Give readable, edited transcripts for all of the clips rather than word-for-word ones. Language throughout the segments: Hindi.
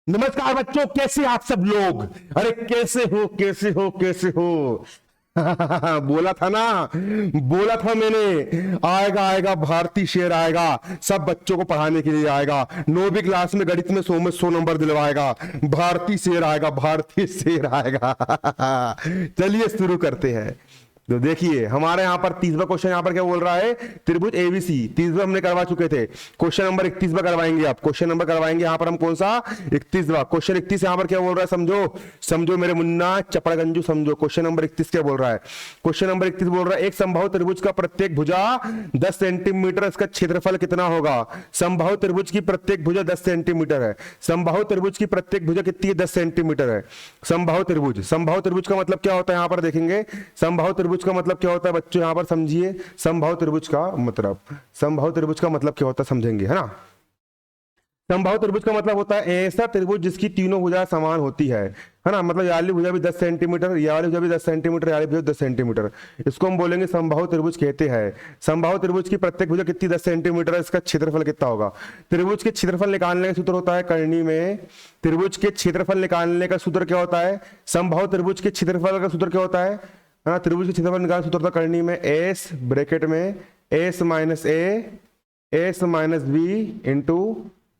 नमस्कार बच्चों, कैसे आप सब लोग। अरे कैसे हो कैसे हो कैसे हो। बोला था ना, बोला था मैंने, आएगा आएगा भारतीय शेर आएगा, सब बच्चों को पढ़ाने के लिए आएगा। 9वीं क्लास में गणित में 100 नंबर दिलवाएगा। भारतीय शेर आएगा, भारतीय शेर आएगा। चलिए शुरू करते हैं। तो देखिए हमारे यहाँ पर 30वां क्वेश्चन यहाँ पर क्या बोल रहा है, त्रिभुज एबीसी। 30वां हमने करवा चुके थे, क्वेश्चन नंबर 31वां करवाएंगे। आप क्वेश्चन नंबर करवाएंगे यहाँ पर हम कौन सा, 31वां। क्वेश्चन 31 यहाँ पर क्या बोल रहा है, समझो समझो मेरे मुन्ना चपड़गंजू, समझो। क्वेश्चन नंबर 31 क्या बोल रहा है। क्वेश्चन नंबर 31 बोल रहा है, एक संभावित त्रिभुज का प्रत्येक भुजा 10 सेंटीमीटर, इसका क्षेत्रफल कितना होगा। संभावित त्रिभुज की प्रत्येक भुजा 10 सेंटीमीटर है। संभावित त्रिभुज की प्रत्येक भुजा कितनी है, 10 सेंटीमीटर है। संभावित त्रिभुज, संभावित त्रिभुज का मतलब क्या होता है यहाँ पर देखेंगे। संभावित त्रिभुज का मतलब क्या होता है बच्चों, यहां पर समझिए। संभावित त्रिभुज का मतलब, संभावित त्रिभुज का मतलब क्या होता है समझेंगे, है ना। संभावित त्रिभुज का मतलब होता है ऐसा त्रिभुज जिसकी तीनों भुजा समान होती है ना। मतलब ये वाली भुजा भी 10 सेंटीमीटर, ये वाली भुजा भी 10 सेंटीमीटर, ये वाली भुजा 10 सेंटीमीटर, इसको हम बोलेंगे संभावित त्रिभुज कहते हैं। संभावित त्रिभुज की प्रत्येक भुजा कितनी, 10 सेंटीमीटर है, इसका क्षेत्रफल कितना होगा। त्रिभुज के क्षेत्रफल निकालने का सूत्र होता है करनी में। त्रिभुज के क्षेत्रफल निकालने का सूत्र क्या होता है, संभावित त्रिभुज के क्षेत्रफल का सूत्र क्या होता है ना। त्रिभुज के क्षेत्रफल निकालने का सूत्र होता है करनी में एस ब्रैकेट में S minus A S minus B into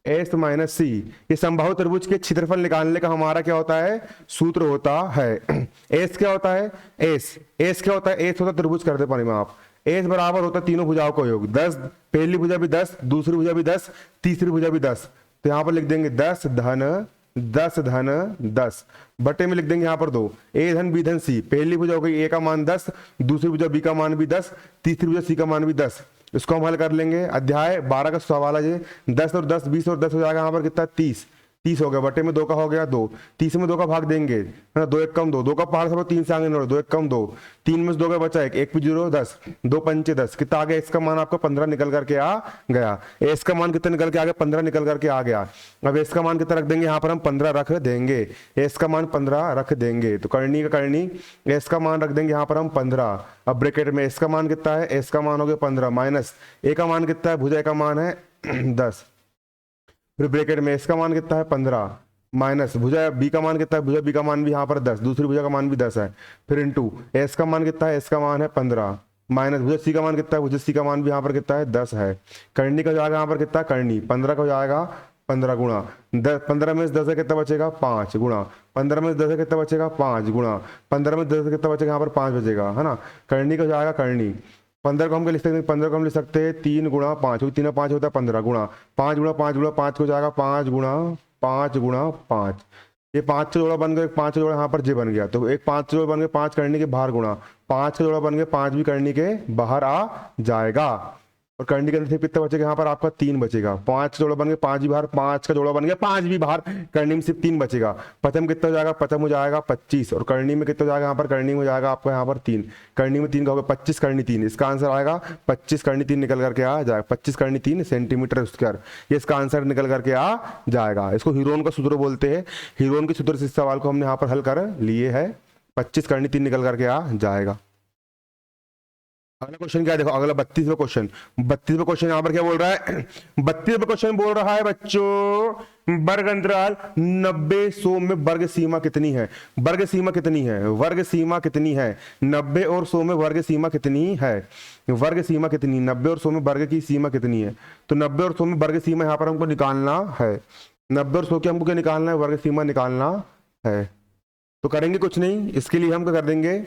S minus C. ये संभावित त्रिभुज के क्षेत्रफल निकालने का हमारा क्या होता है, सूत्र होता है। एस क्या होता है, एस क्या होता है, एस होता है त्रिभुज कर दे पानी में आप। एस बराबर होता है तीनों भुजाओं का योग, 10, पहली भुजा भी 10, दूसरी भुजा भी 10, तीसरी भुजा भी 10। तो यहां पर लिख देंगे 10 धन 10 धन 10, बटे में लिख देंगे यहाँ पर 2, ए धन बी धन सी। पहली भुजा हो गई ए का मान 10, दूसरी भुजा बी का मान भी 10, तीसरी भुजा सी का मान भी 10। इसको हम हल कर लेंगे। अध्याय 12 का सवाल है ये। 10 और 10 20 और 10 हो जाएगा यहाँ पर कितना, 30। 30 हो गया, बटे में 2 का हो गया 2, 30 में 2 का भाग देंगे, है ना। 2 एक कम 2, 2 का पहाड़ सब 3 से आगे नोड़, 2 एक कम 2, 3 में से 2 का बचा 1, 1 पे 0 10, 2 पंचे 10, कितना आ गया। इसका मान आपका 15 निकल करके आ गया। एस का मान कितना निकल के आ गया, 15 निकल करके आ गया। अब एस का मान कितना रख देंगे यहाँ पर हम, 15 रख देंगे। एस का मान 15 रख देंगे, तो करनी का करनी एस का मान रख देंगे यहाँ पर हम 15। अब ब्रैकेट में एस का मान कितना है, एस का मान हो गया 15 माइनस ए का मान कितना है, भुजा का मान है 10। फिर ब्रैकेट में इसका मान कितना है 15 माइनस भुजा बी का मान कितना है, भुजा बी का मान भी यहाँ पर 10, दूसरी भुजा का मान भी 10 है। फिर इनटू एस का मान कितना है, एस का मान है 15 माइनस भुजा सी का मान कितना है, भुजा सी का मान भी यहाँ पर कितना है 10 है। करनी का हो जाएगा यहाँ पर कितना, करनी 15 का हो जाएगा 15 गुणा 10, 15 में से 10 है कितना बचेगा 5 गुणा 15 में से 10 है कितना बचेगा 5 गुणा 15 में 10 है कितना बचेगा यहाँ पर 5 बचेगा, है ना। करनी का हो जाएगा करनी 15 को हम लिख सकते हैं, 15 को हम लिख सकते हैं 3 गुणा 5, 3 5 होता है 15 गुणा 5 गुणा 5 गुणा 5 को जाएगा 5 गुणा 5 गुणा 5। ये 5 का जोड़ा बन गया, 5 का जोड़ा यहाँ पर जे बन गया, तो एक 5 जोड़ा बन गया, 5 करने के बाहर गुणा 5 का जोड़ा बन गया, 5 भी करने के बाहर आ जाएगा। और करनी के अंदर से कितना बचेगा यहाँ पर आपका 3 बचेगा। 5 का जोड़ा बन गया, 5 भी बाहर, 5 का जोड़ा बन गया, 5 भी बाहर, करनी में सिर्फ 3 बचेगा। प्रथम कितना हो जाएगा, प्रथम हो जाएगा 25, और करनी में कितना हो जाएगा यहाँ पर, करनी में हो जाएगा आपका यहाँ पर 3, करनी में 3 का होगा 25 करनी 3, इसका आंसर आएगा 25 करनी 3 निकल करके आ जाएगा, 25 करनी 3 सेंटीमीटर स्क्वायर, ये इसका आंसर निकल करके आ जाएगा। इसको हीरोन का सूत्र बोलते हैं। हीरोन के सूत्र से इस सवाल को हमने यहाँ पर हल कर लिए है, 25 करनी 3 निकल करके आ जाएगा। अगला क्वेश्चन क्या है, देखो अगला 32वां क्वेश्चन। 32वां क्वेश्चन यहाँ पर क्या बोल रहा है, 32वां क्वेश्चन बोल रहा है बच्चों, वर्ग अंतराल 90 100 में वर्ग सीमा कितनी है। वर्ग सीमा कितनी है, वर्ग सीमा कितनी है, 90 और 100 में वर्ग सीमा कितनी है। वर्ग सीमा कितनी, 90 और 100 में वर्ग की सीमा कितनी है। तो 90 और 100 में वर्ग सीमा यहाँ पर हमको निकालना है। 90 और 100 की हमको क्या निकालना है, वर्ग सीमा निकालना है। तो करेंगे कुछ नहीं, इसके लिए हम क्या कर देंगे,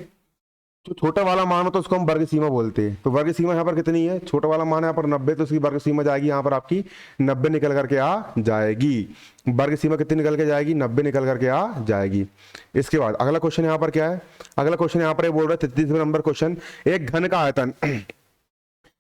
जो छोटा वाला मान हो तो उसको हम वर्ग सीमा बोलते हैं। तो वर्ग सीमा यहाँ पर कितनी है, छोटा वाला मान है यहाँ पर 90, तो उसकी वर्ग सीमा जाएगी यहाँ पर आपकी 90 निकल करके आ जाएगी। वर्ग सीमा कितनी निकल के जाएगी, 90 निकल करके आ जाएगी। इसके बाद अगला क्वेश्चन यहाँ पर क्या है, अगला क्वेश्चन यहाँ पर बोल रहा है 33वें नंबर क्वेश्चन, एक घन का आयतन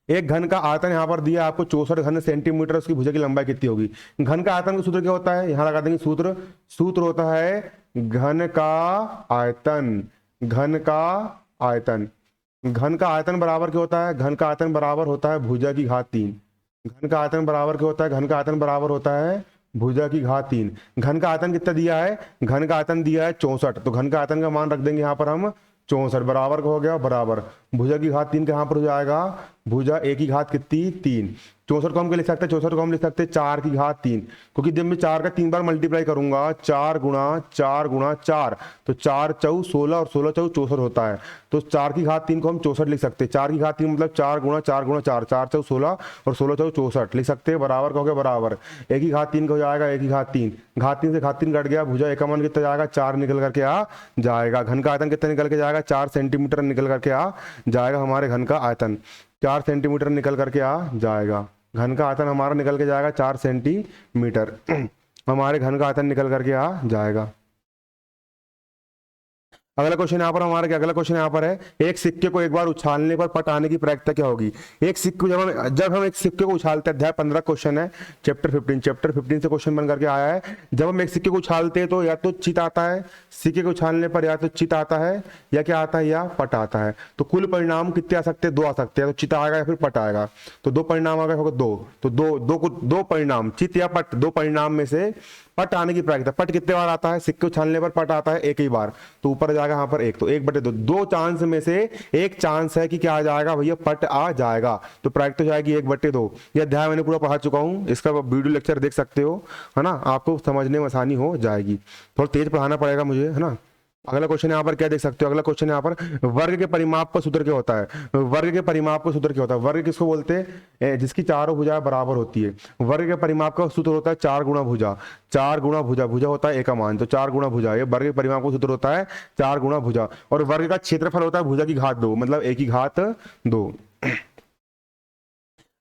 एक घन का आयतन यहाँ पर दिया आपको 64 घन सेंटीमीटर, उसकी भुजा की लंबाई कितनी होगी। घन का आयतन का सूत्र क्या होता है, यहाँ लगा देंगे सूत्र। सूत्र होता है घन का आयतन, घन का आयतन। घन का आयतन बराबर क्या होता है, घन का आयतन बराबर होता है भुजा की घात 3। घन का आयतन बराबर क्या होता है, घन का आयतन बराबर होता है भुजा की घात 3। घन का आयतन कितना दिया है, घन का आयतन दिया है 64, तो घन का आयतन का मान रख देंगे यहाँ पर हम 64 बराबर का हो गया, बराबर भुजा की घात 3 का यहाँ पर हो जाएगा भुजा ए की घात कितनी 3। 64 को हम क्या लिख सकते हैं, 64 को हम लिख सकते हैं 4 की घात 3, क्योंकि जब मैं 4 का 3 बार मल्टीप्लाई करूंगा 4 गुणा 4 गुणा 4 तो 4 चौ 16 और 16 चौ 64 होता है। तो 4 की घात 3 को हम 64 लिख सकते हैं। 4 की घात 3 मतलब 4 गुणा 4 गुणा 4, 4 चौ 16 और 16 चौ 64 लिख सकते हैं। बराबर कहोगे बराबर ए की घात 3 का हो जाएगा ए की घात 3, घात 3 से घात 3 कट गया, भुजा ए का मान कितना जाएगा 4 निकल करके आ जाएगा। घन का आयतन कितना निकल के जाएगा 4 सेंटीमीटर निकल करके आ जाएगा। हमारे घन का आयतन 4 सेंटीमीटर निकल करके आ जाएगा। घन का आयतन हमारा निकल के जाएगा 4 सेंटीमीटर हमारे घन का आयतन निकल करके आ जाएगा। अगला क्वेश्चन यहाँ पर हमारा क्या, अगला क्वेश्चन यहाँ पर है एक सिक्के को एक बार उछालने पर पट आने की प्रायिकता क्या होगी। एक सिक्के को जब हम एक सिक्के को उछालते हैं, अध्याय 15 क्वेश्चन है, चैप्टर 15 से क्वेश्चन बन करके आया है। जब हम एक सिक्के को उछालते हैं तो या तो चित आता है, सिक्के को उछालने पर या तो चित आता है या क्या आता है या पट आता है। तो कुल परिणाम कितने आ सकते हैं, 2 आ सकते हैं। तो चित आएगा या फिर पट आएगा। तो 2 परिणाम आ गए होगा 2, तो दो परिणाम चित या पट, 2 परिणाम में से पट आने की प्रायिकता। पट कितने बार आता है, सिक्के उछालने पर पट आता है एक ही बार, तो ऊपर जाएगा यहाँ पर 1, तो 1/2। 2 चांस में से एक चांस है कि क्या आ जाएगा भैया पट आ जाएगा, तो प्रायिकता जाएगी 1/2। यह अध्याय मैंने पूरा पढ़ा चुका हूं, इसका वीडियो लेक्चर देख सकते हो, है ना, आपको समझने में आसानी हो जाएगी। थोड़ा तेज पढ़ाना पड़ेगा मुझे, है ना। अगला क्वेश्चन यहाँ पर क्या देख सकते हो, अगला क्वेश्चन यहाँ पर वर्ग के परिमाप का सूत्र क्या होता है। वर्ग के परिमाप का सूत्र क्या होता है, वर्ग किसको बोलते हैं, जिसकी चारों भुजाएं बराबर होती है। वर्ग के परिमाप का सूत्र होता है 4 गुणा भुजा, 4 गुणा भुजा, भुजा होता है ए का मान, तो 4 गुणा भुजा, ये वर्ग के परिमाप का सूत्र होता है 4 गुणा भुजा। और वर्ग का क्षेत्रफल होता है भुजा की घात 2, मतलब ए की घात 2।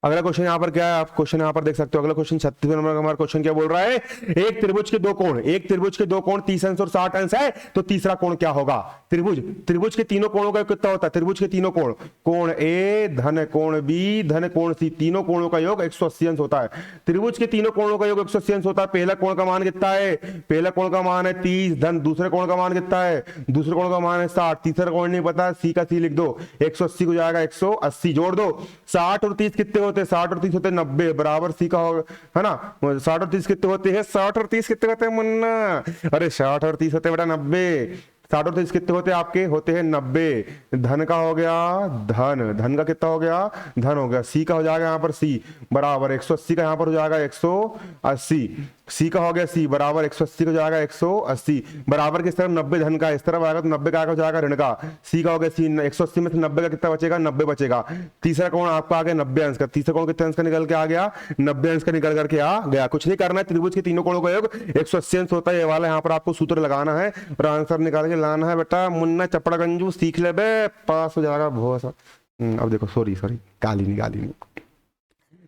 अगला क्वेश्चन यहाँ पर क्या है, आप क्वेश्चन यहाँ पर देख सकते हो। अगला क्वेश्चन 36 नंबर का हमारा क्वेश्चन क्या बोल रहा है, एक त्रिभुज के 2 कोण, एक त्रिभुज के 2 कोण 30 अंश और 60 अंश है, तो तीसरा कोण क्या होगा। त्रिभुज के तीनों कोणों का कितना होता है, त्रिभुज के तीनों कोण, कोण ए धन कोण बी धन कोण सी, तीनों कोणों का योग 180 अंश होता है। त्रिभुज के तीनों कोणों का योग 180 अंश होता है। पहला कोण का मान कितना है, पहला कोण का मान है 30 धन, दूसरे कोण का मान कितना है, दूसरे कोण का मान है 60, तीसरा कोण नहीं पता, सी का सी लिख दो, 180 को जाएगा 180, जोड़ दो 60 और 30 कितने होते हैं, 60 और 30 होते हैं 90, बराबर सी का होगा, है ना। 60 और 30 कितने होते हैं, 60 और 30 कितने होते हैं मुन्ना, अरे 60 और 30 होते हैं बेटा 90। 60 और 30 कितने होते हैं आपके, होते हैं 90। धन का हो गया धन, धन का कितना हो गया, धन हो गया। सी का हो जाएगा यहाँ पर सी बराबर 180 का यहाँ पर हो जाएगा 180, सी का हो गया सी बराबर 180 का हो जाएगा 180, बराबर किस तरफ 90 धन का, इस तरफ आएगा तो 90 का हो जाएगा ऋण का। सी का हो गया सी, 180 में से 90 का कितना बचेगा, 90 बचेगा। तीसरा कोण आपका आ गया 90 अंश का, तीसरा कोण कितने अंश का निकल के आ गया, 90 अंश का निकल करके आ गया। कुछ नहीं करना है, त्रिभुज के तीनों कोणों का योग 180 अंश होता है, ये वाला यहाँ पर आपको सूत्र लगाना है और आंसर निकाल के लाना है बेटा। मुन्ना चपड़ा गंजू सीख ले बे, पास हो जाएगा बहुत। अब देखो सॉरी गाली नहीं।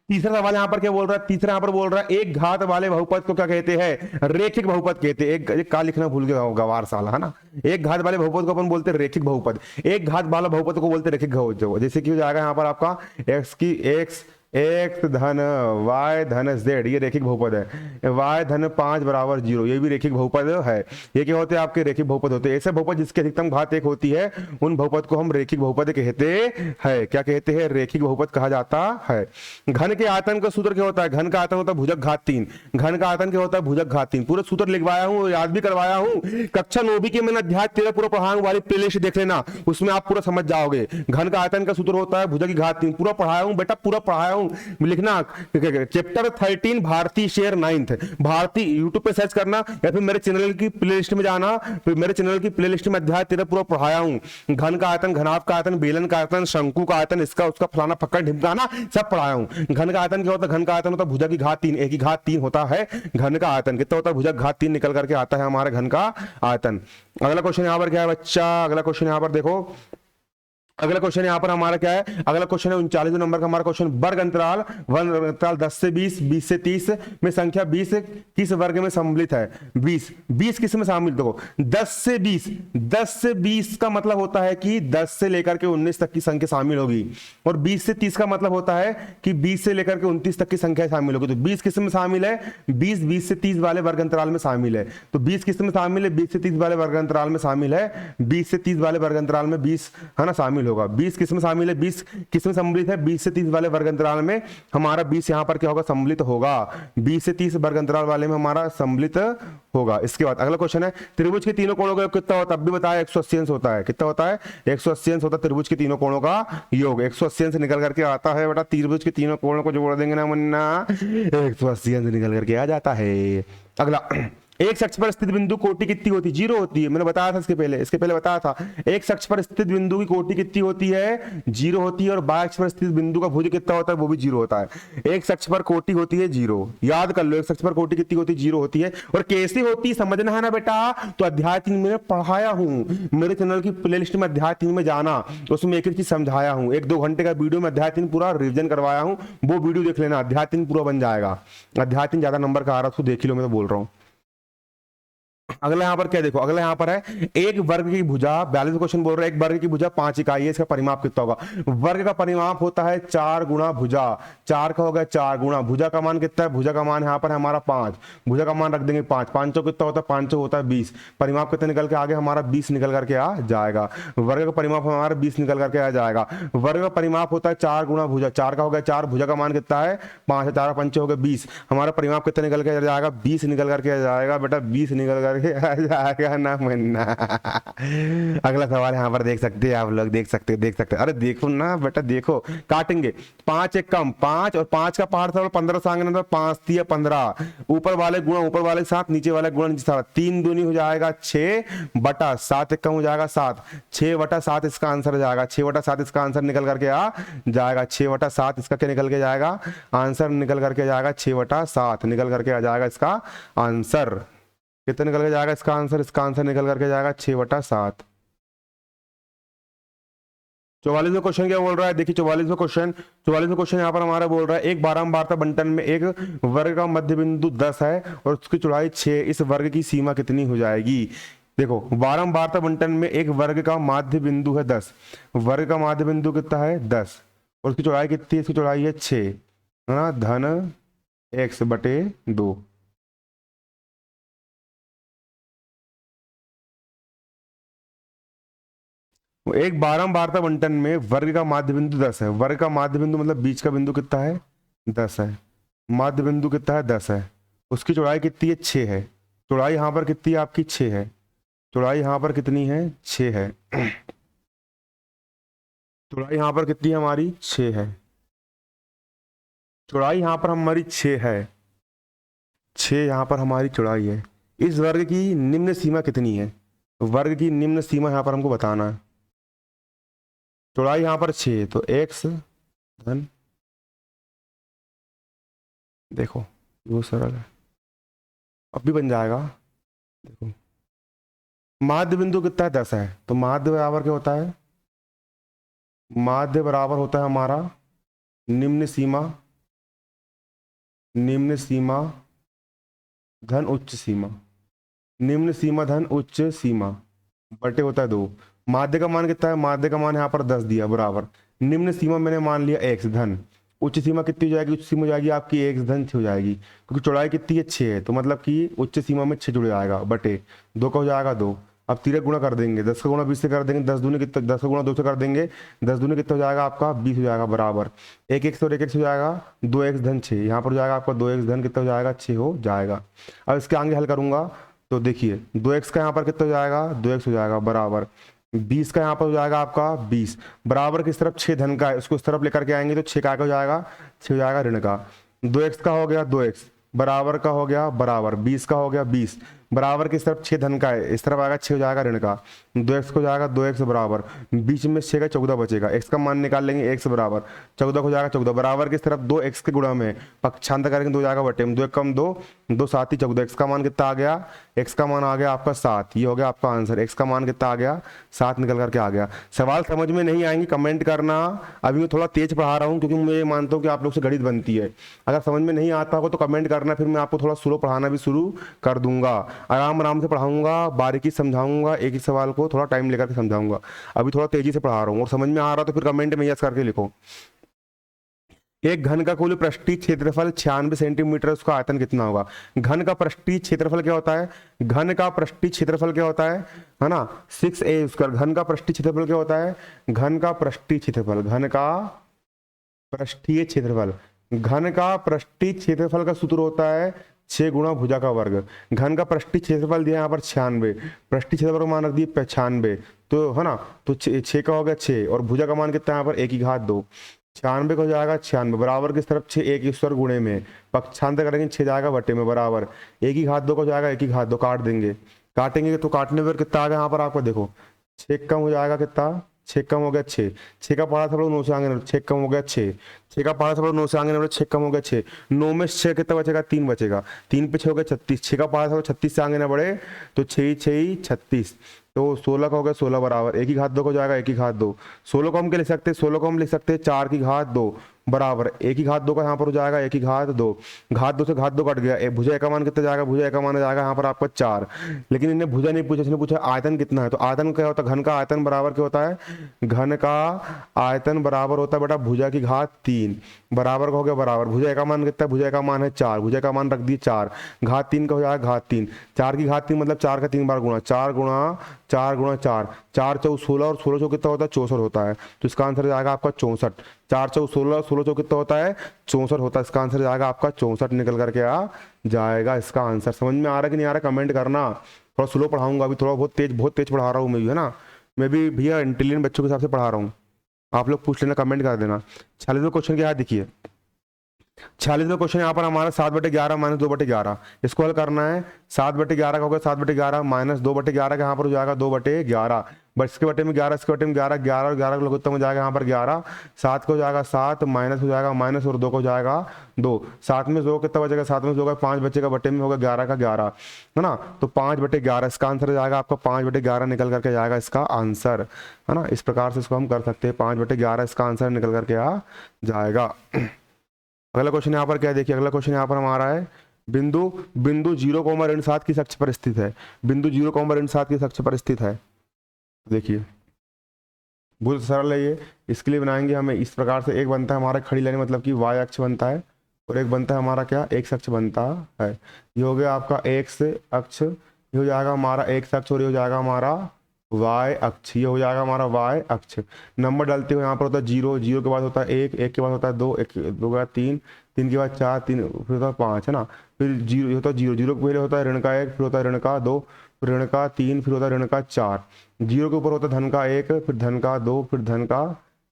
तीसरा सवाल यहाँ पर क्या बोल रहा है, तीसरा यहाँ पर बोल रहा है एक घात वाले बहुपद को क्या कहते हैं, रेखिक बहुपद कहते हैं। एक का लिखना भूल गया गवार साला, है ना। एक घात वाले बहुपद को अपन बोलते हैं रेखिक बहुपद, एक घात वाला बहुपद को बोलते हैं रेखिक बहुपद। जैसे कि हो जाएगा यहाँ पर आपका x धन y धन z, ये रेखिक बहुपद है। y धन 5 बराबर 0, ये भी रेखिक बहुपद है। ये क्या होते हैं आपके रेखिक बहुपद होते हैं। ऐसे बहुपद जिसकी अधिकतम घात 1 होती है उन बहुपद को हम रेखिक बहुपद कहते हैं। क्या कहते हैं, रेखिक बहुपद कहा जाता है। घन के आयतन का सूत्र क्या होता है, घन का आयतन होता है भुजक घात 3, घन का आयतन क्या होता है भुजक घात 3। पूरा सूत्र लिखवाया हूँ, याद भी करवाया हूँ। कक्षा 9 के मैंने अध्याय 13 पूरा पढ़ाया हूँ, वाली प्लेलिस्ट देख लेना, उसमें आप पूरा समझ जाओगे। घन का आयतन का सूत्र होता है भुजक की घात 3, पूरा पढ़ाया हूँ बेटा, पूरा पढ़ाया हूँ। लिखना चैप्टर 13 भारतीय शेर 9th, भारतीय यूट्यूब पे सर्च करना या फिर मेरे चैनल की प्लेलिस्ट में जाना, फिर मेरे चैनल की प्लेलिस्ट में अध्याय 13 पूरा पढ़ाया हूं। घन का आयतन, घनाभ का आयतन, बेलन का आयतन, शंकु का आयतन, इसका उसका फलाना फक्का ढिमकाना सब पढ़ाया हूं। घन का आयतन क्या होता है, घन का आयतन होता है भुजा की घात 3, एक की घात 3 होता है घन का आयतन। कितना होता है, भुजा घात 3 निकल करके आता है हमारे घन का आयतन। अगला क्वेश्चन यहां पर क्या है बच्चा, अगला क्वेश्चन यहां पर देखो, अगला क्वेश्चन यहां पर हमारा क्या है, अगला क्वेश्चन है 39 नंबर का हमारा क्वेश्चन। वर्ग अंतराल 10 से 20, 20 से 30 में संख्या 20 किस वर्ग में सम्मिलित है। 20 किस में शामिल, देखो 10 से 20 का मतलब होता है कि 10 से लेकर के 19 तक की संख्या शामिल होगी, और 20 से 30 का मतलब होता है कि 20 से लेकर के 29 तक की संख्या शामिल होगी। तो 20 किस में शामिल है, 20 से 30 वाले वर्ग अंतराल में शामिल है। तो 20 किस में शामिल है, 20 से 30 वाले वर्ग अंतराल में शामिल है, 20 से 30 वाले वर्ग अंतराल में 20 है ना शामिल होगा। 20 किस में शामिल है, 20 किस में सम्मिलित है, 20 से 30 वाले वर्ग अंतराल में हमारा 20 यहाँ पर क्या होगा, सम्मिलित होगा। 20 से 30 वर्ग अंतराल वाले में हमारा सम्मिलित होगा। इसके बाद अगला क्वेश्चन है, त्रिभुज के तीनों कोणों का योग कितना होता है, अब भी बताया 180 अंश होता है। कितना होता है, 180 अंश होता है त्रिभुज के तीनों कोणों का योग। 180 अंश निकल करके आता है बेटा, त्रिभुज के तीनों कोणों को जोड़ देंगे ना मुन्ना, 180 अंश निकल करके आ जाता है। अगला, एक अक्ष पर स्थित बिंदु कोटि कितनी होती है, 0 होती है। मैंने बताया था इसके पहले बताया था, एक अक्ष पर स्थित बिंदु की कोटि कितनी होती है, 0 होती है। और बाह्य अक्ष पर स्थित बिंदु का भुज कितना होता है, वो भी 0 होता है। एक अक्ष पर कोटि होती है 0, याद कर लो, एक अक्ष पर कोटि कितनी होती है, 0 होती है। और कैसे होती है समझना है ना बेटा, तो अध्याय 3 में पढ़ाया हूं, मेरे चैनल की प्लेलिस्ट में अध्याय 3 में जाना, उसमें एक एक चीज समझाया हूं। 1-2 घंटे का वीडियो में अध्याय 3 पूरा रिविजन करवाया हूं, वो वीडियो देख लेना, अध्याय 3 पूरा बन जाएगा। अध्याय 3 ज्यादा नंबर का आ रहा है, उसको देख लो, मैं तो बोल रहा हूं। अगला यहां पर क्या देखो, अगला यहां पर है, एक वर्ग की भुजा, 42 क्वेश्चन बोल रहा है, एक वर्ग की भुजा 5 इकाई है, इसका परिमाप कितना होगा। वर्ग का परिमाप होता है 4 गुणा भुजा, 4 का होगा 4 गुणा भुजा का मान कितना है, भुजा का मान यहां पर है हमारा 5, भुजा का मान रख देंगे 5, 5 कितना होता है, 5 होता है 20। परिमाप कितना निकल के आगे हमारा 20 निकल करके आ जाएगा। वर्ग का परिमाप हमारा 20 निकल करके आ जाएगा। वर्ग का परिमाप होता है 4 गुणा भुजा, 4 का होगा 4, भुजा का मान कितना है 5, 4 5 हो गए 20। हमारा परिमाप कितना निकल के आ जाएगा, 20 निकल करके आ जाएगा बेटा, 20 निकल करके आ जाएगा ना मन्ना। अगला सवाल यहाँ पर देख सकते हैं आप लोग, देख सकते अरे देखो ना बेटा, देखो काटेंगे, 5 एक कम 5 और 5 का पार था 15 सांगे 5 3 15, ऊपर वाले गुणा ऊपर वाले 7, नीचे वाले गुणा नीचे 7, 3 दूनी हो जाएगा 6 बटा 7 एक कम हो जाएगा 7, 6 बटा 7 इसका आंसर हो जाएगा, 6 बटा 7 इसका आंसर निकल करके आ जाएगा। 6 बटा 7 इसका क्या निकल के जाएगा, आंसर निकल करके जाएगा 6 बटा 7 निकल करके आ जाएगा इसका आंसर। कितना निकल के जाएगा इसका आंसर, इसका आंसर निकल करके जाएगा 6 बटा 7। 44वां क्वेश्चन क्या बोल रहा है, देखिए 44वां क्वेश्चन यहाँ पर हमारा बोल रहा है, एक बारंबारता बंटन में एक वर्ग का मध्य बिंदु 10 है और उसकी चौड़ाई 6, इस वर्ग की सीमा कितनी हो जाएगी। देखो बारंबारता बंटन में एक वर्ग का माध्य बिंदु है 10, वर्ग का माध्य बिंदु कितना है 10 और उसकी चौड़ाई कितनी है, इसकी चौड़ाई है 6 है ना, धन x बटे 2। एक बारंबारता बंटन में वर्ग का माध्य बिंदु 10 है, वर्ग का माध्य बिंदु मतलब बीच का बिंदु कितना है 10 है, माध्य बिंदु कितना है 10 है, उसकी चौड़ाई कितनी है 6 है। चौड़ाई यहाँ पर कितनी है आपकी 6 है, चौड़ाई यहाँ पर कितनी है 6 है, चौड़ाई यहाँ पर कितनी है हमारी 6 है, चौड़ाई यहाँ पर हमारी 6 है, 6 यहाँ पर हमारी चौड़ाई है। इस वर्ग की निम्न सीमा कितनी है, वर्ग की निम्न सीमा यहाँ पर हमको बताना है। चौड़ाई यहाँ पर 6 तो x धन, देखो वो सरल है, अब भी बन जाएगा। देखो माध्य बिंदु कितना है 10 है, तो माध्य बराबर क्या होता है, माध्य बराबर होता है हमारा निम्न सीमा, निम्न सीमा धन उच्च सीमा, निम्न सीमा धन उच्च सीमा बटे होता है 2। माध्य का मान कितना है, माध्य का मान यहाँ पर 10 दिया बराबर, निम्न सीमा मैंने मान लिया x धन, उच्च सीमा कितनी हो जाएगी, उच्च सीमा हो जाएगी आपकी x धन 6 हो जाएगी, क्योंकि चौड़ाई कितनी है 6 है, तो मतलब कि उच्च सीमा में 6 जुड़ जाएगा बटे 2 का हो जाएगा 2। अब तिरक गुणा कर देंगे, 10 का गुणा 20 से कर देंगे, 10 दूनी कितना, 10 का गुणा 2 से कर देंगे, 10 दूनी कितना हो जाएगा आपका 20 हो जाएगा बराबर, एक x और एक x हो जाएगा 2x धन 6, यहाँ पर हो जाएगा आपका 2x धन कितना हो जाएगा 6 हो जाएगा। अब इसके आगे हल करूंगा तो देखिए 2x का यहाँ पर कितना हो जाएगा 2x हो जाएगा बराबर 20 का यहाँ पर हो जाएगा आपका 20 बराबर किस तरफ 6 धन का है, उसको इस तरफ लेकर के आएंगे तो 6 का हो जाएगा 6 हो जाएगा ऋण का, 2x का हो गया 2x बराबर का हो गया बराबर 20 का हो गया 20 बराबर किस तरफ 6 धन का है, इस तरफ आएगा 6 हो जाएगा ऋण का, 2x को जाएगा 2x बराबर बीच में 6 का 14 बचेगा, x का मान निकाल लेंगे x बराबर 14 हो जाएगा 14 बराबर किस तरफ 2x के गुणा में पक्षांतर करेंगे 2 जाएगा बटे में 2 कम 2 2 7 ही 14, x का मान कितना आ गया, x का मान आ गया आपका 7, ये हो गया आपका आंसर, x का मान कितना आ गया 7 निकल करके आ गया। सवाल समझ में नहीं आएंगे कमेंट करना, अभी मैं थोड़ा तेज पढ़ा रहा हूँ क्योंकि मैं ये मानता हूँ कि आप लोग से गणित बनती है, अगर समझ में नहीं आता होगा तो कमेंट करना, फिर मैं आपको थोड़ा स्लो पढ़ाना भी शुरू कर दूंगा, आराम आराम से पढ़ाऊंगा, बारीकी समझाऊंगा, एक एक सवाल को थोड़ा टाइम लेकर के समझाऊंगा। अभी थोड़ा तेजी से पढ़ा रहा हूँ और समझ में आ रहा तो फिर कमेंट में यस करके लिखो। एक घन का कुल पृष्ठीय क्षेत्रफल 96 सेंटीमीटर, उसका आयतन कितना होगा? घन का पृष्ठीय क्षेत्रफल क्या होता है? घन का पृष्ठीय क्षेत्रफल क्या होता है ना? 6a square. घन का पृष्ठीय क्षेत्रफल क्या होता है? घन का पृष्ठीय क्षेत्रफल, घन का पृष्ठीय क्षेत्रफल, घन का पृष्ठीय क्षेत्रफल का सूत्र होता है 6 गुणा भुजा का वर्ग। घन का पृष्ठीय क्षेत्रफल दिया यहाँ पर 96, पृष्ठीय क्षेत्रफल मान रख दिए 96, तो है ना, तो 6 का हो गया 6, और भुजा का मान कितना है यहाँ पर 1 की घात 2, 96 का हो जाएगा 96 बराबर किस तरफ 6 1 स्क्वायर गुणे में पक्षांतर करेंगे 6 जाएगा बटे में बराबर 1 की घात 2 का हो जाएगा 1 की घात 2, काट देंगे, काटेंगे तो काटने पर कितना आ गया यहाँ पर आपको देखो 6 कम हो जाएगा कितना, 6 कम हो गया 6, 6 का पढ़ा था 9 से आगे 6 कम हो गया 6, 6 का पढ़ा था 9 से आगे 6 कम हो गया 6, 9 में 6 कितना बचेगा 3 बचेगा, 3 पे 6 हो गया 36, 6 का पढ़ा था 36 से आगे ना बढ़े तो 6 6 36, तो 16 का हो गया 16 बराबर 1 की घात 2 को जाएगा 1 की घात 2, 16 को हम क्या लिख सकते हैं, 16 को हम लिख सकते हैं 4 की घात 2 बराबर 1 की घात 2 का यहाँ पर हो जाएगा 1 की घात 2, घात 2 से घात 2 कट गया, भुजा का मान कितना जाएगा, भुजा का मान जाएगा यहाँ पर आपका 4, लेकिन इन्हें भुजा नहीं पूछा, इसने पूछा आयतन कितना है, तो आयतन क्या होता है, घन का आयतन बराबर क्या होता है, घन का आयतन बराबर होता है बेटा भुजा की घात 3 बराबर का हो गया बराबर, भुजा का मान कितना है, भुजा का मान है 4, भुजा का मान रख दिए 4, घात 3 का हो जाएगा घात 3, 4 की घात 3 मतलब 4 का 3 बार गुणा, 4 गुणा 4 गुणा 4, 4 चौ 16 और 16 चौ कितना होता है 64 होता है, तो इसका आंसर जाएगा आपका 64, 4 चौ 16 16 चौ कितना होता है 64 होता है, इसका आंसर जाएगा आपका 64 निकल करके आ जाएगा इसका आंसर। समझ में आ रहा है कि नहीं आ रहा, कमेंट करना, थोड़ा स्लो पढ़ाऊंगा अभी, थोड़ा बहुत तेज पढ़ा रहा हूँ मैं भी, है ना, मैं भी भैया इंटेलिजेंट बच्चों के हिसाब से पढ़ा रहा हूँ, आप लोग पूछ लेना कमेंट कर देना। 46वां क्वेश्चन क्या है देखिए, 46वां क्वेश्चन यहाँ पर हमारा 7/11 माइनस 2/11, इसको हल करना है, 7/11 का होगा 7/11 माइनस 2/11 का यहाँ पर हो जाएगा 2/11, बस इसके बटे में 11, इसके बटे में 11, 11 और 11 का लघुत्तम हो जाएगा यहाँ पर 11, 7 को हो जाएगा 7 माइनस हो जाएगा माइनस और 2 को हो जाएगा 2, 7 में 2 कितना बचेगा, 7 में 2 का 5 बचेगा बटे में होगा 11 का 11, है ना, तो 5/11 इसका आंसर हो जाएगा आपका 5/11 निकल करके जाएगा इसका आंसर, है ना, इस प्रकार से इसको हम कर सकते हैं, 5/11 इसका आंसर निकल करके आ जाएगा। अगला क्वेश्चन यहाँ पर क्या है देखिए, अगला क्वेश्चन यहाँ पर हमारा है बिंदु बिंदु 0,7 किस अक्ष पर स्थित है, बिंदु 0,7 किस अक्ष पर स्थित है, देखिए बहुत सरल है ये, इसके लिए बनाएंगे हमें इस प्रकार से, एक बनता है हमारा खड़ी लाइन मतलब कि y अक्ष बनता है, और एक बनता है हमारा क्या x अक्ष बनता है, ये हो गया आपका x अक्ष, ये हो जाएगा हमारा x अक्ष, और ये हो जाएगा हमारा y अक्ष, ये हो जाएगा हमारा y अक्ष। नंबर डालते हुए यहाँ पर होता है 0, 0 के बाद होता है 1, 1 के बाद होता है 2, 1 2 के बाद 3, 3 के बाद 4, 3 फिर होता है 5, है ना, फिर 0 होता है 0, 0 के पहले होता है ऋण का 1, फिर होता है ऋण का 2, फिर ऋण का 3, फिर होता है ऋण का 4, 0 के ऊपर होता है धन का 1, फिर धन का 2, फिर धन का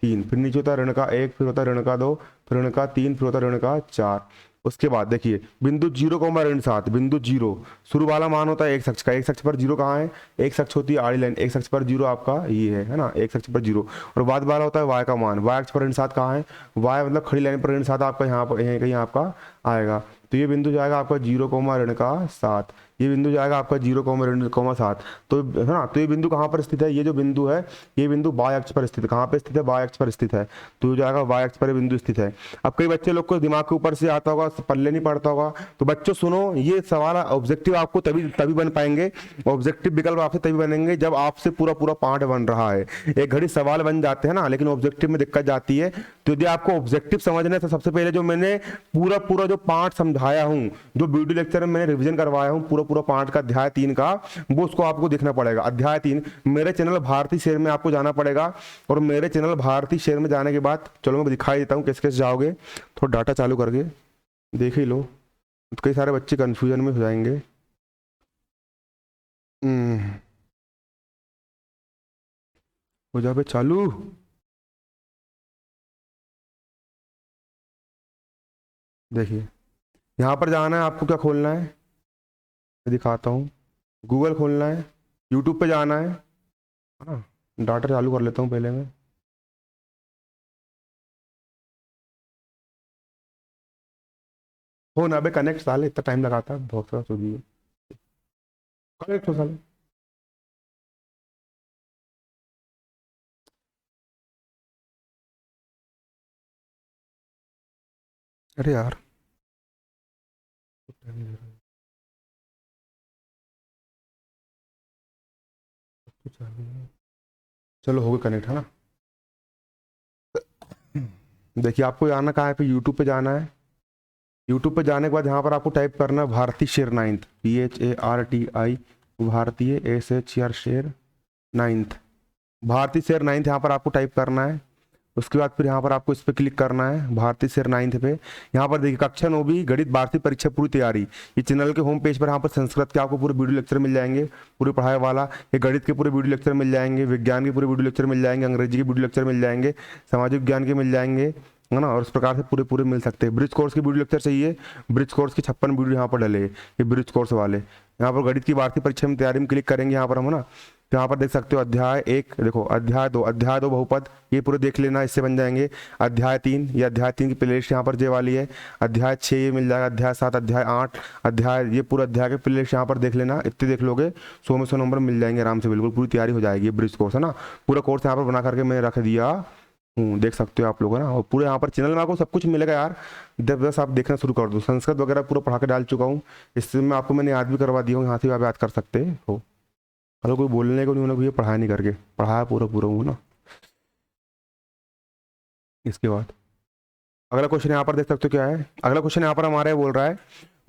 3, फिर नीचे होता है ऋण का 1, फिर होता है ऋण का 2, फिर ऋण का 3, फिर होता है ऋण का 4। उसके बाद देखिए बिंदु 0,7, बिंदु 0 शुरू वाला मान होता है एक अक्ष का, एक अक्ष पर 0 कहाँ है, एक अक्ष होती है आड़ी लाइन, एक अक्ष पर 0 आपका ये है ना, एक अक्ष पर 0, और बाद वाला होता है y का मान, y अक्ष पर ऋण 7 कहाँ है, y मतलब खड़ी लाइन पर ऋण 7 आपका यहाँ पर यहीं कहीं आपका आएगा, तो ये बिंदु जाएगा आपका 0,7, ये बिंदु जाएगा आपका 0,7, तो है ना, तो ये बिंदु कहाँ पर स्थित है, ये जो बिंदु है ये बिंदु y अक्ष पर स्थित है, कहाँ पे स्थित है, y अक्ष पर स्थित है, तो ये जाएगा y अक्ष पर बिंदु स्थित है। अब कई बच्चे लोग को दिमाग के ऊपर से आता होगा, पल्ले नहीं पड़ता होगा, तो बच्चों सुनो, ये सवाल ऑब्जेक्टिव आपको तभी तभी बन पाएंगे, ऑब्जेक्टिव विकल्प आपसे तभी बनेंगे जब आपसे पूरा पूरा पार्ट बन रहा है, एक घड़ी सवाल बन जाते हैं ना, लेकिन ऑब्जेक्टिव में दिक्कत जाती है, तो यदि आपको ऑब्जेक्टिव समझना है तो सबसे पहले जो मैंने पूरा पूरा जो पार्ट समझाया हूं, जो वीडियो लेक्चर में मैंने रिवीजन करवाया हूं पूरा पूरा पार्ट का, अध्याय 3 का, वो उसको आपको देखना पड़ेगा, अध्याय 3 मेरे चैनल भारती शेयर में आपको जाना पड़ेगा, और मेरे चैनल भारती शेयर में जाने के बाद चलो मैं दिखाई देता हूँ कैसे कैसे जाओगे, थोड़ा डाटा चालू करके देख ही लो, तो कई सारे बच्चे कंफ्यूजन में हो जाएंगे। हो जा पे चालू, देखिए यहाँ पर जाना है आपको, क्या खोलना है मैं दिखाता हूँ, गूगल खोलना है, यूट्यूब पे जाना है ना, डाटा चालू कर लेता हूँ पहले मैं, हो ना बे कनेक्ट, साले इतना टाइम लगाता है बहुत सारा सोचिए, कनेक्ट हो साले, अरे यार चलो हो गया कनेक्ट, है ना, देखिए आपको जाना कहाँ है, पे यूट्यूब पे जाना है। यूट्यूब पे जाने के बाद यहाँ पर आपको टाइप करना है भारती शेर नाइन्थ, PHARTI, भारतीय SHER शेर नाइन्थ, भारतीय शेर नाइन्थ यहाँ पर आपको टाइप करना है। उसके बाद फिर यहाँ पर आपको इस पर क्लिक करना है, भारतीय शेर नाइन्थ पे। यहाँ पर देखिए कक्षा 9वीं गणित भारतीय परीक्षा पूरी तैयारी, ये चैनल के होम पेज पर यहाँ पर संस्कृत के आपको पूरे वीडियो लेक्चर मिल जाएंगे, पूरे पढ़ाई वाला। ये गणित के पूरे वीडियो लेक्चर मिल जाएंगे, विज्ञान के पूरे वीडियो लेक्चर मिल जाएंगे, अंग्रेजी के वीडियो लेक्चर मिल जाएंगे, सामाजिक विज्ञान के मिल जाएंगे, है ना। और इस प्रकार से पूरे पूरे मिल सकते हैं। ब्रिज कोर्स की वीडियो लेक्चर चाहिए, ब्रिज कोर्स के 56 वीडियो यहाँ पर डले, ये ब्रिज कोर्स वाले। यहाँ पर गणित की भारतीय परीक्षा में तैयारी में क्लिक करेंगे यहाँ पर हम, है ना। तो यहाँ पर देख सकते हो अध्याय 1, देखो अध्याय 2, अध्याय 2 बहुपद, ये पूरे देख लेना, इससे बन जाएंगे। अध्याय 3, ये अध्याय 3 की प्लेलिस्ट यहाँ पर जे वाली है। अध्याय 6 ये मिल जाएगा, अध्याय 7, अध्याय 8, अध्याय, ये पूरा अध्याय के प्लेलिस्ट यहाँ पर देख लेना। इतने देख लोगे 100 में 100 नंबर मिल जाएंगे आराम से, बिल्कुल पूरी तैयारी हो जाएगी। ब्रिज कोर्स है ना, पूरा कोर्स यहाँ पर बना करके मैंने रख दिया हूँ, देख सकते हो आप लोग, है ना। और पूरे यहाँ पर चैनल में आपको सब कुछ मिलेगा यार, बस आप देखना शुरू कर दो। संस्कृत वगैरह पूरा पढ़ा के डाल चुका हूँ, इससे मैं आपको मैंने याद भी करवा दिया हूँ, यहाँ से आप याद कर सकते हो। अगर कोई बोलने को नहीं होना, भैया पढ़ाया नहीं करके, पढ़ाया पूरा पूरा हूँ ना। इसके बाद अगला क्वेश्चन यहाँ पर देख सकते हो क्या है। अगला क्वेश्चन यहाँ पर हमारे बोल रहा है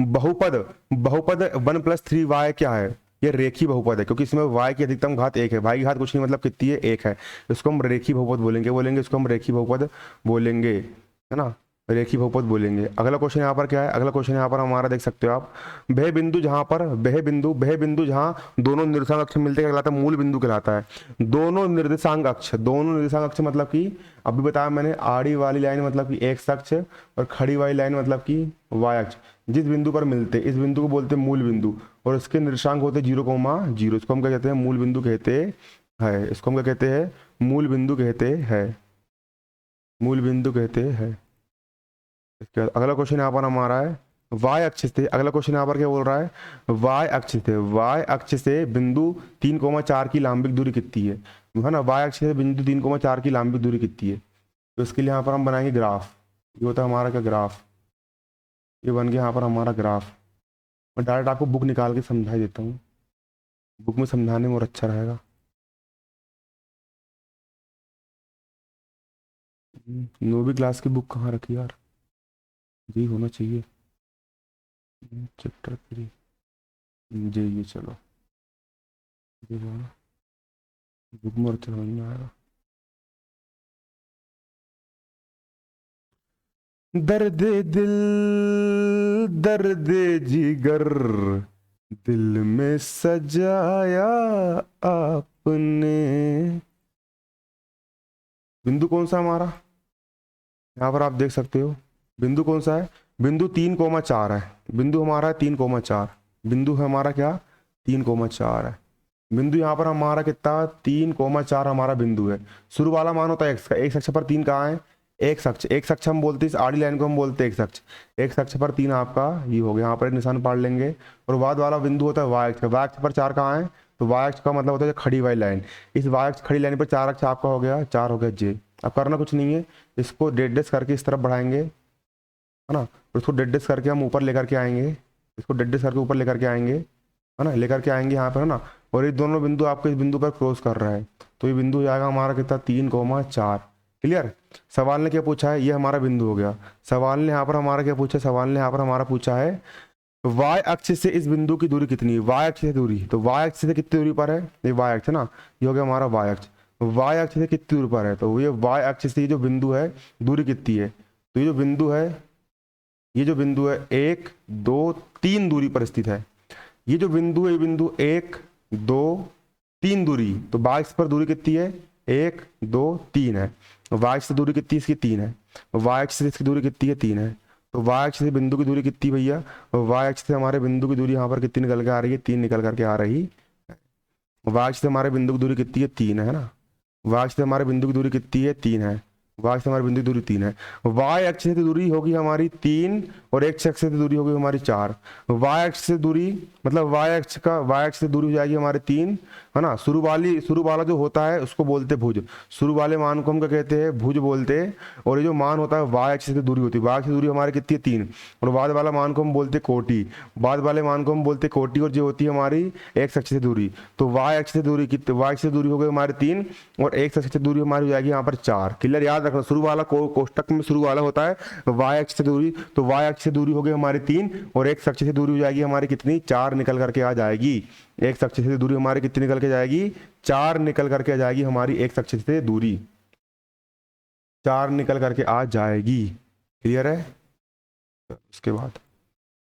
बहुपद, बहुपद 1 + 3y क्या है। ये रेखी बहुपद है, क्योंकि इसमें y की अधिकतम घात 1 है, y की घात कुछ नहीं, मतलब कितनी है, 1 है। इसको हम रेखी बहुपद बोलेंगे, इसको हम रेखी बहुपद बोलेंगे, है ना, रेखी बहुपद बोलेंगे। अगला क्वेश्चन यहाँ पर क्या है, अगला क्वेश्चन यहाँ पर हमारा देख सकते हो आप, वह बिंदु जहाँ पर, वह बिंदु जहाँ दोनों निर्देशांक अक्ष मिलते कहलाता है मूल बिंदु कहलाता है। दोनों निर्देशांक अक्ष, दोनों निर्देशांक अक्ष मतलब कि अभी बताया मैंने, आड़ी वाली लाइन मतलब कि एक्स अक्ष और खड़ी वाली लाइन मतलब कि वाई अक्ष, जिस बिंदु पर मिलते इस बिंदु को बोलते हैं मूल बिंदु, और इसके निर्देशांक होते 0,0। इसको हम क्या कहते हैं, मूल बिंदु कहते हैं। इसको हम क्या कहते हैं, मूल बिंदु कहते हैं, मूल बिंदु कहते हैं। इसके बाद अगला क्वेश्चन यहाँ पर हमारा है वाई अक्ष से, अगला क्वेश्चन यहाँ पर क्या बोल रहा है, वाई अक्ष से, वाई अक्ष से बिंदु 3,4 की लंबिक दूरी कितनी है ना। वाई अक्ष से बिंदु 3,4 की लंबिक दूरी कितनी है, तो इसके लिए यहाँ पर हम बनाएंगे ग्राफ। ये होता है हमारा क्या, ग्राफ। ये बन गया यहाँ पर हमारा ग्राफ। मैं डायरेक्ट आपको बुक निकाल के समझा देता हूँ, बुक में समझाने में और अच्छा रहेगा। 9वीं क्लास की बुक कहाँ रखी यार, जी होना चाहिए, चैप्टर 3 जी, ये चलो बुक में अच्छा समझ में आएगा। दर्द दिल, दर्द जिगर, दिल में सजाया आपने। बिंदु कौन सा हमारा, यहाँ पर आप देख सकते हो बिंदु कौन सा है, बिंदु 3,4 है। बिंदु हमारा है 3,4, बिंदु है हमारा क्या, 3,4 है। बिंदु यहाँ पर हमारा कितना, 3,4 हमारा बिंदु है। शुरू वाला मान होता है एक्स का, एक्स अक्ष पर 3 कहाँ है, एक्स अक्ष, एक्स अक्ष हम बोलते हैं, इस आड़ी लाइन को हम बोलते हैं एक्स अक्ष। एक्स अक्ष पर 3 आपका ये हो गया, यहाँ पर एक निशान पाड़ लेंगे। और बाद वाला बिंदु होता है वाई अक्ष का, वाई अक्ष पर 4 कहाँ है, तो वाई अक्ष का मतलब होता है खड़ी वाली लाइन। इस वाई अक्ष खड़ी लाइन पर 4 अक्ष आपका हो गया, 4 हो गया जे। अब करना कुछ नहीं है, इसको डेडेस करके इस तरफ बढ़ाएंगे, है ना। उसको डेडेस करके हम ऊपर लेकर के आएंगे, इसको डेडेस करके ऊपर लेकर के आएंगे, है ना, लेकर के आएंगे यहाँ पर, है ना। और ये दोनों बिंदु आपको इस बिंदु पर क्रॉस कर रहा है, तो ये बिंदु हो जाएगा हमारा कितना, 3,4। क्लियर। सवाल ने क्या पूछा है, ये हमारा बिंदु हो गया। सवाल ने यहाँ पर हमारा क्या पूछा, सवाल ने यहाँ पर हमारा पूछा है वाई अक्ष से इस बिंदु की दूरी कितनी है, वाई अक्ष से दूरी। तो वाई अक्ष से कितनी दूरी पर है, ये वाई अक्ष है ना, ये हो गया हमारा वाई अक्ष। वाई अक्ष से कितनी दूरी पर है, तो ये वाई अक्ष से जो बिंदु है दूरी कितनी है, तो ये जो बिंदु है, ये जो बिंदु है 1, 2, 3 दूरी पर स्थित है। ये जो बिंदु है, ये बिंदु 1, 2, 3 दूरी, तो वाई अक्ष पर दूरी कितनी है, 1, 2, 3 है। वाई अक्ष से दूरी कितनी है इसकी, 3 है। वाई अक्ष से इसकी दूरी कितनी है, 3 है। तो वाई अक्ष से बिंदु की दूरी कितनी भैया, वाई अक्ष से हमारे बिंदु की दूरी यहाँ पर कितनी निकल के आ रही है, 3 निकल करके आ रही है। वाई अक्ष से हमारे बिंदु की दूरी कितनी है, 3 है ना। वाई अक्ष से हमारे बिंदु की दूरी कितनी है, 3 है। वाई अक्ष से हमारी बिंदु की दूरी 3 है। वाई अक्ष से दूरी होगी हमारी 3 और एक्स अक्ष से दूरी होगी हमारी 4। वाई अक्ष से दूरी मतलब वाई अक्ष से दूरी हो जाएगी हमारे 3, है ना। शुरू वाला जो होता है उसको बोलते भुज, शुरू वाले मान को हम क्या कहते हैं, भुज बोलते हैं। और ये जो मान होता है वाई अक्ष से दूरी होती है, वाई अक्ष से दूरी हमारी कितनी है, 3। और बाद वाला मान को हम बोलते कोटि, बाद वाले मान को हम बोलते कोटि। और जो होती है हमारी एक्स अक्ष से दूरी, तो वाई अक्ष से दूरी कितनी, वाई अक्ष से दूरी हो गई हमारी 3 और एक्स अक्ष से दूरी हमारी हो जाएगी यहाँ पर 4। क्लियर, याद रखना, शुरू वाला कोष्टक में शुरू वाला होता है y अक्ष से दूरी, तो y अक्ष से दूरी हो गई हमारी 3 और x अक्ष से दूरी हो जाएगी हमारी कितनी 4 निकल करके आ जाएगी। x अक्ष से दूरी हमारी कितनी निकल के जाएगी 4 निकल करके आ जाएगी हमारी x अक्ष से दूरी 4 निकल करके आ जाएगी। क्लियर है। उसके बाद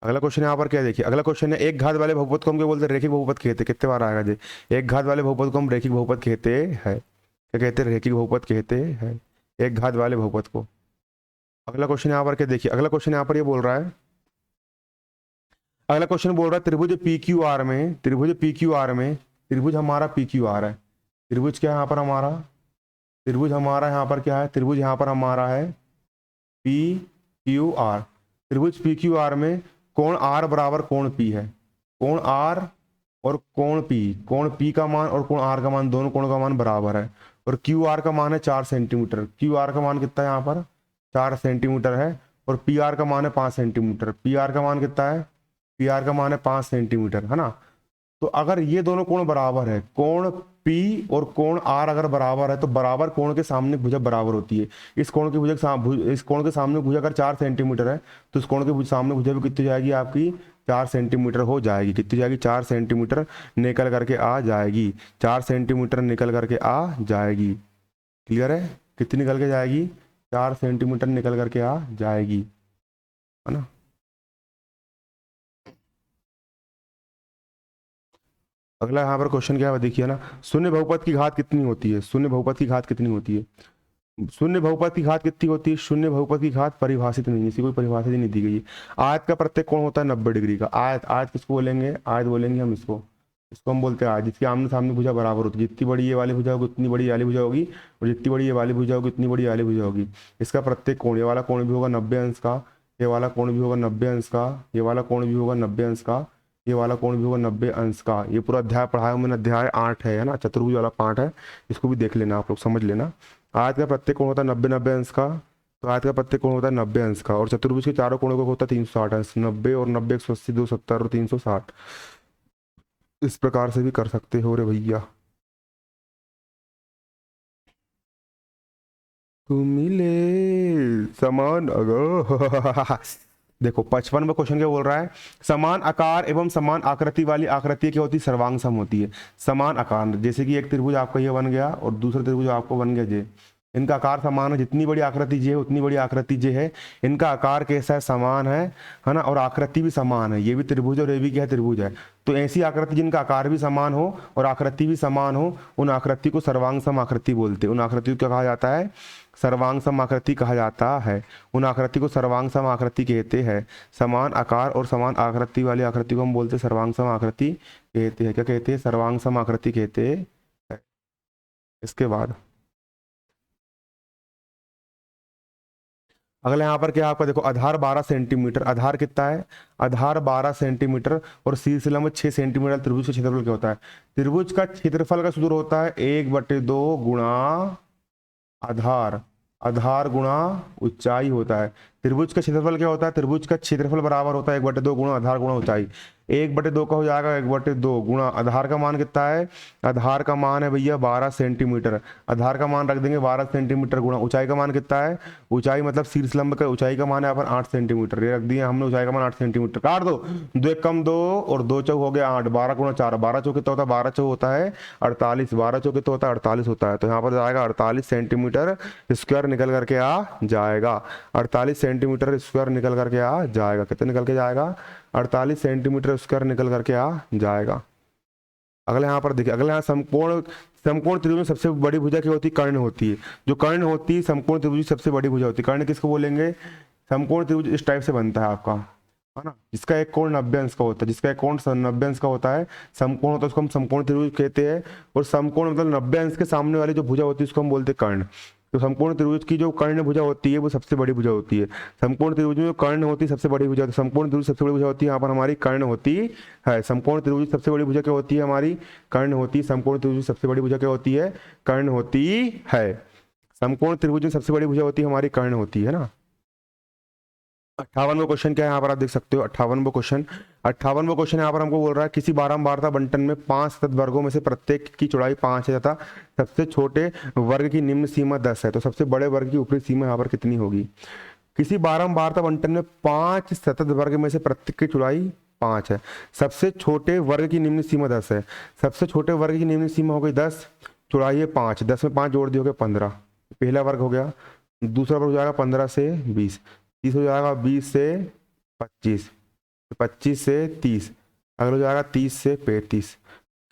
अगला क्वेश्चन यहाँ पर क्या देखिए, अगला क्वेश्चन है एक घात वाले बहुपद को हम क्या बोलते हैं रैखिक बहुपद कहते हैं। कितने बार आएगा जी, एक घात वाले बहुपद को हम रैखिक बहुपद कहते हैं। क्या कहते हैं, रैखिक बहुपद कहते हैं एक घात वाले बहुपद को। अगला क्वेश्चन यहाँ पर क्या देखिए, अगला क्वेश्चन यहाँ पर ये बोल रहा है, अगला क्वेश्चन बोल रहा है त्रिभुज PQR में, त्रिभुज PQR में, त्रिभुज हमारा PQR है, त्रिभुज क्या है यहाँ पर हमारा, त्रिभुज हमारा यहाँ पर क्या है, त्रिभुज यहाँ पर हमारा है PQR। त्रिभुज PQR में कोण R बराबर कोण P है, कोण R और कोण P, कोण P का मान और कोण R का मान दोनों कोणों का मान बराबर है और QR का मान है 4 सेंटीमीटर। QR का मान कितना है यहाँ पर 4 सेंटीमीटर है और PR का मान है 5 सेंटीमीटर। PR का मान कितना है, PR का मान है 5 सेंटीमीटर, है ना। तो अगर ये दोनों कोण बराबर है, कोण P और कोण R अगर बराबर है तो बराबर कोण के सामने भुजा बराबर होती है। इस कोण की भुजा इस कोण के सामने भुजा अगर 4 सेंटीमीटर है तो इस कोण के सामने भुजा भी कितनी जाएगी आपकी 4 सेंटीमीटर हो जाएगी। कितनी जाएगी 4 सेंटीमीटर निकल करके आ जाएगी, 4 सेंटीमीटर निकल करके आ जाएगी। क्लियर है, कितनी निकल के जाएगी 4 सेंटीमीटर निकल करके आ जाएगी, है ना। अगला यहाँ पर क्वेश्चन क्या है देखिए ना, शून्य बहुपद की घात कितनी होती है, शून्य बहुपद की घात कितनी होती है, शून्य बहुपद की घात कितनी होती है, शून्य बहुपद की घात परिभाषित नहीं है, इसी कोई परिभाषित ही नहीं दी गई है। आयत का प्रत्येक कोण होता है 90 डिग्री का। आयत, आयत किसको बोलेंगे, आयत बोलेंगे हम इसको, इसको हम बोलते हैं आयत, जिसकी आमने सामने भुजा बराबर होती है। जितनी बड़ी ये वाली भुजा होगी उतनी बड़ी ये वाली भुजा होगी और जितनी बड़ी ये वाली भुजा होगी उतनी बड़ी ये वाली भुजा होगी। इसका प्रत्येक कोण, ये वाला कोण भी होगा 90 अंश का, ये वाला कोण भी होगा 90 अंश का, ये वाला कोण भी होगा 90 अंश का, ये वाला कोण भी होगा 90 अंश का। ये पूरा अध्याय पढ़ाया मैंने, अध्याय 8 है ना, चतुर्भुज वाला पार्ट है, इसको भी देख लेना आप लोग, समझ लेना। आयत का प्रत्येक कोण होता है 90 अंश का, तो आयत का प्रत्येक कोण होता है 90 अंश का और चतुर्भुज के चारों कोणों का होता है 360 अंश, 90 और 90 180 270 और 360। इस प्रकार से भी कर सकते हो रे भैया। तुम मिले समान अगर देखो 55 क्वेश्चन क्या बोल रहा है, समान आकार एवं समान आकृति वाली आकृति क्या होती है, सर्वांग सम होती है। समान आकार, जैसे कि एक त्रिभुज आपका ये बन गया और दूसरा त्रिभुज आपको बन गया जे, इनका आकार समान है, जितनी बड़ी आकृति जे है उतनी बड़ी आकृति जे है, इनका आकार कैसा है, समान है ना, और आकृति भी समान है। ये भी त्रिभुज और ये भी क्या है, त्रिभुज है। तो ऐसी आकृति जिनका आकार भी समान हो और आकृति भी समान हो, उन आकृति को सर्वांग सम आकृति बोलते हैं। उन आकृति को क्या कहा जाता है, सर्वांग सम आकृति कहा जाता है। उन आकृति को सर्वांग सम आकृति कहते हैं। समान आकार और समान आकृति वाली आकृति को हम बोलते हैं सर्वांग सम आकृति कहते हैं। क्या कहते हैं, सर्वांग सम आकृति कहते हैं। इसके बाद अगला यहाँ पर क्या आपका देखो, आधार 12 सेंटीमीटर, आधार कितना है, आधार 12 सेंटीमीटर और शीर्ष लंब 6 सेंटीमीटर। त्रिभुज का क्षेत्रफल क्या होता है, त्रिभुज का क्षेत्रफल का सूत्र होता है 1/2 गुणा आधार, आधार गुणा ऊंचाई होता है। त्रिभुज का क्षेत्रफल क्या होता है, त्रिभुज का क्षेत्रफल बराबर होता है 1/2 गुणा आधार गुणा ऊंचाई। 1/2 का हो जाएगा 1/2 गुणा आधार का मान कितना है, आधार का मान है भैया 12 सेंटीमीटर, आधार का मान रख देंगे 12 सेंटीमीटर गुणा ऊंचाई का मान कितना है, ऊंचाई मतलब शीर्ष लंब का ऊंचाई का मान है अपन 8 सेंटीमीटर, ये रख दिए हमने, ऊंचाई का मान 8 सेंटीमीटर। काट दो, 2 1 कम 2 और 2 चौक हो गया 8, 12 गुणा 4, 12 चौक कितना होता है, 12 चौक होता है 48, 12 चौक कितना होता है 48 होता है। तो यहाँ पर जाएगा 48 सेंटीमीटर स्क्वायर निकल करके आ जाएगा, 48 सेंटीमीटर स्क्वायर निकल करके आ जाएगा। कितने निकल के जाएगा, 48 सेंटीमीटर स्क्वायर निकल करके आ जाएगा। अगले यहाँ पर देखिए, अगले यहाँ समकोण, समकोण त्रिभुज में सबसे बड़ी भुजा क्या होती है, कर्ण होती है। जो कर्ण होती है समकोण त्रिभुज की सबसे बड़ी भुजा होती है। कर्ण किसको बोलेंगे, समकोण त्रिभुज इस टाइप से बनता है आपका, है ना, जिसका एक कोण 90 अंश का होता है, जिसका एक कोण 90 अंश का होता है, समकोण होता है, उसको हम समकोण त्रिभुज कहते हैं। और समकोण मतलब 90 अंश के सामने वाली जो भुजा होती है उसको हम बोलते हैं कर्ण। तो समकोण त्रिभुज की जो कर्ण भुजा होती है वो सबसे बड़ी भुजा होती है। समकोण त्रिभुज में जो कर्ण होती है सबसे बड़ी भुजा, तो समकोण त्रिभुज सबसे बड़ी भुजा होती है, यहाँ पर हमारी कर्ण होती है। समकोण त्रिभुज सबसे बड़ी भुजा क्या होती है, हमारी कर्ण होती है। समकोण त्रिभुज सबसे बड़ी भुजा क्या होती है, कर्ण होती है। समकोण त्रिभुज में सबसे बड़ी भुजा होती है हमारी कर्ण होती है ना। 58वां क्वेश्चन क्या है यहाँ पर आप देख सकते हो। 58वां क्वेश्चन यहाँ पर हमको बोल रहा है किसी बारंबारता बंटन में 5 सतत वर्गों में से प्रत्येक की चौड़ाई 5 है तथा सबसे छोटे वर्ग की निम्न सीमा 10 है, तो सबसे बड़े वर्ग की ऊपरी सीमा यहाँ पर कितनी होगी। किसी बारंबारता बंटन में 5 सतत वर्ग में से प्रत्येक की चौड़ाई 5 है, सबसे छोटे वर्ग की निम्न सीमा 10 है। सबसे छोटे वर्ग की निम्न सीमा हो गई 10, चौड़ाई है 5, 10 में 5 जोड़ दिए हो गए 15, पहला वर्ग हो गया। दूसरा वर्ग हो जाएगा 15 से 20, 30 हो जाएगा 20 से 25, 25 से 30, अगला हो जाएगा 30 से 35।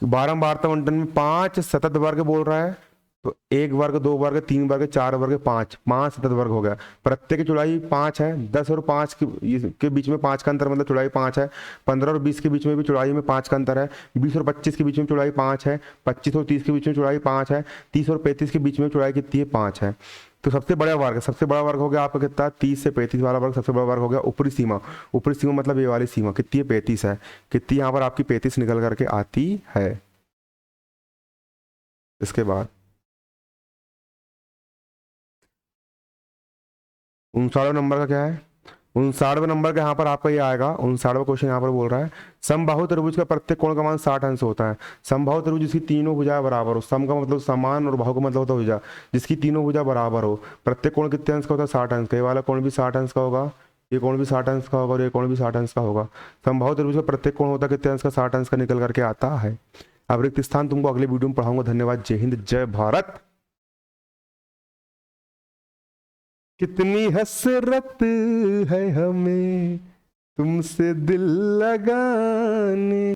बारंबारता बंटन में 5 सतत वर्ग बोल रहा है, तो 1 वर्ग 2 वर्ग 3 वर्ग 4 वर्ग 5 सतत वर्ग हो गया। प्रत्येक की चौड़ाई 5 है, 10 और 5 के बीच में 5 का अंतर मतलब चौड़ाई 5 है। 15 और 20 के बीच में भी चौड़ाई में 5 का अंतर है। 20 और 25 के बीच में चौड़ाई 5 है। 25 और 30 के बीच में चौड़ाई 5 है। 30 और 35 के बीच में चौड़ाई कितनी है, 5 है। तो सबसे बड़ा वर्ग हो गया आपका कितना, 30 से 35 वाला वर्ग सबसे बड़ा वर्ग हो गया। ऊपरी सीमा मतलब ये वाली सीमा कितनी है, 35 है। कितनी यहाँ पर आपकी 35 निकल करके आती है। इसके बाद 59 नंबर का क्या है, 59 नंबर का यहाँ पर आपका ये आएगा। 59वां क्वेश्चन यहाँ पर बोल रहा है समबाहु त्रिभुज का प्रत्येक कोण का मान 60 अंश होता है। समबाहु त्रिभुज जिसकी तीनों भुजाएं बराबर हो, सम का मतलब समान और बाहु का मतलब होता है भुजा, जिसकी तीनों भुजा बराबर हो, प्रत्येक कोण कितने अंश का होता है, 60 अंश का। ये वाला कोण भी 60 अंश का होगा, ये कोण भी 60 अंश का होगा और ये कोण भी 60 अंश का होगा। समबाहु त्रिभुज का प्रत्येक कोण होता है कितने अंश का, 60 अंश का निकल करके आता है। अब रिक्त स्थान तुमको अगले वीडियो में पढ़ाऊंगा। धन्यवाद, जय हिंद, जय भारत। कितनी हसरत है हमें तुमसे दिल लगाने